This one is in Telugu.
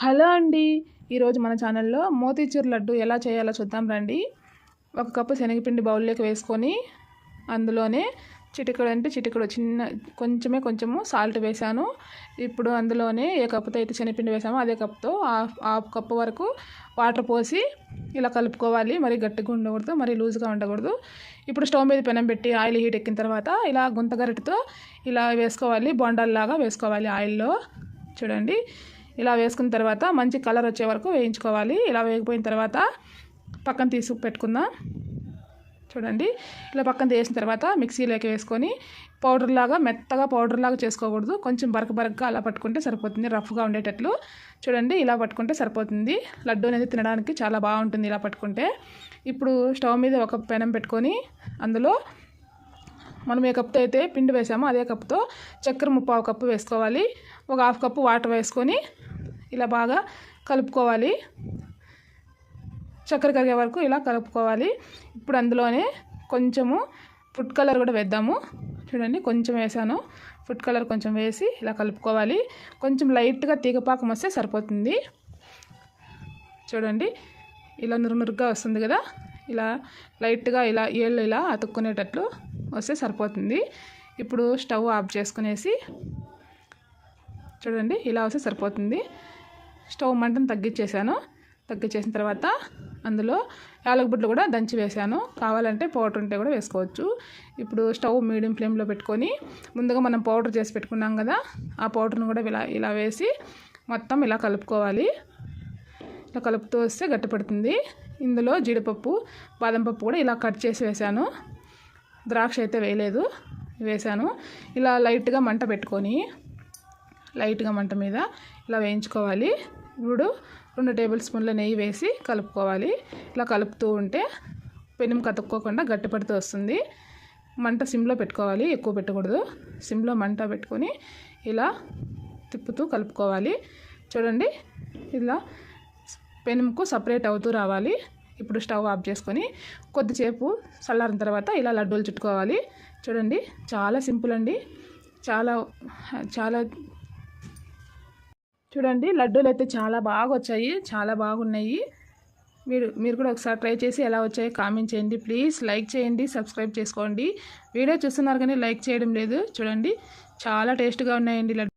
హలో అండి, ఈరోజు మన ఛానల్లో మోతీచూర్ లడ్డు ఎలా చేయాలో చూద్దాం రండి. 1 కప్పు శనగపిండి బౌల్లోకి వేసుకొని అందులోనే చిటికెడు కొంచెము సాల్ట్ వేసాను. ఇప్పుడు అందులోనే ఏ కప్పుతో అయితే శనగపిండి వేసామో అదే కప్తో హాఫ్ కప్పు వరకు వాటర్ పోసి ఇలా కలుపుకోవాలి. మరి గట్టిగా ఉండకూడదు, మరి లూజ్గా ఉండకూడదు. ఇప్పుడు స్టవ్ మీద పెనం పెట్టి ఆయిల్ హీట్ ఎక్కిన తర్వాత ఇలా గుంతగరిటతో ఇలా వేసుకోవాలి. బొండాల్లాగా వేసుకోవాలి ఆయిల్లో. చూడండి, ఇలా వేసుకున్న తర్వాత మంచి కలర్ వచ్చే వరకు వేయించుకోవాలి. ఇలా వేగిపోయిన తర్వాత పక్కన తీసి పెట్టుకుందాం. చూడండి, ఇలా పక్కన తీసిన తర్వాత మిక్సీలోకి వేసుకొని మెత్తగా పౌడర్లాగా చేసుకోకూడదు. కొంచెం బరకగా అలా పట్టుకుంటే సరిపోతుంది, రఫ్గా ఉండేటట్లు. చూడండి, ఇలా పట్టుకుంటే సరిపోతుంది. లడ్డు అనేది తినడానికి చాలా బాగుంటుంది ఇలా పట్టుకుంటే. ఇప్పుడు స్టవ్ మీద ఒక పెనం పెట్టుకొని అందులో మనం ఏ కప్తో అయితే పిండి వేసామో అదే కప్తో చక్కెర 3/4 కప్పు వేసుకోవాలి. ఒక హాఫ్ కప్పు వాటర్ వేసుకొని ఇలా బాగా కలుపుకోవాలి. చక్కెర కరిగే వరకు ఇలా కలుపుకోవాలి. ఇప్పుడు అందులోనే కొంచెము ఫుడ్ కలర్ కూడా వేద్దాము. చూడండి, కొంచెం వేసాను. ఫుడ్ కలర్ కొంచెం వేసి ఇలా కలుపుకోవాలి. కొంచెం లైట్గా తీగపాకం వస్తే సరిపోతుంది. చూడండి, ఇలా నురుగా వస్తుంది కదా, ఇలా లైట్గా ఏళ్ళు ఇలా అతుక్కునేటట్లు వస్తే సరిపోతుంది. ఇప్పుడు స్టవ్ ఆఫ్ చేసుకునేసి చూడండి, ఇలా వస్తే సరిపోతుంది. స్టవ్ మంటను తగ్గించేసిన తర్వాత అందులో యాలకుబుడ్లు కూడా దంచి వేసాను. కావాలంటే పౌడర్ ఉంటే కూడా వేసుకోవచ్చు. ఇప్పుడు స్టవ్ మీడియం ఫ్లేమ్లో పెట్టుకొని ముందుగా మనం పౌడర్ చేసి పెట్టుకున్నాం కదా, ఆ పౌడర్ను కూడా ఇలా వేసి మొత్తం ఇలా కలుపుకోవాలి. ఇలా కలుపుతూ వస్తే గట్టిపడుతుంది. ఇందులో జీడిపప్పు, బాదం పప్పు కూడా ఇలా కట్ చేసి వేసాను. ద్రాక్ష అయితే వేసాను. ఇలా లైట్గా మంట పెట్టుకొని మంట మీద ఇలా వేయించుకోవాలి. ఇప్పుడు 2 టేబుల్ స్పూన్ల నెయ్యి వేసి కలుపుకోవాలి. ఇలా కలుపుతూ ఉంటే పెనం కతుక్కోకుండా గట్టిపడుతూ వస్తుంది. మంట సిమ్లో పెట్టుకోవాలి, ఎక్కువ పెట్టకూడదు. సిమ్లో మంట పెట్టుకొని ఇలా తిప్పుతూ కలుపుకోవాలి. చూడండి, ఇలా పెనంకు సపరేట్ అవుతూ రావాలి. ఇప్పుడు స్టవ్ ఆఫ్ చేసుకొని కొద్దిసేపు చల్లారిన తర్వాత ఇలా లడ్డూలు చుట్టుకోవాలి. చూడండి, చాలా సింపుల్ అండి. చూడండి, లడ్డూలు అయితే చాలా బాగా వచ్చాయి, చాలా బాగున్నాయి. మీరు కూడా ఒకసారి ట్రై చేసి ఎలా వచ్చాయో కామెంట్ చేయండి. ప్లీజ్ లైక్ చేయండి, సబ్స్క్రైబ్ చేసుకోండి. వీడియో చూస్తున్నారు కానీ లైక్ చేయడం లేదు. చూడండి, చాలా టేస్ట్గా ఉన్నాయండి లడ్డు.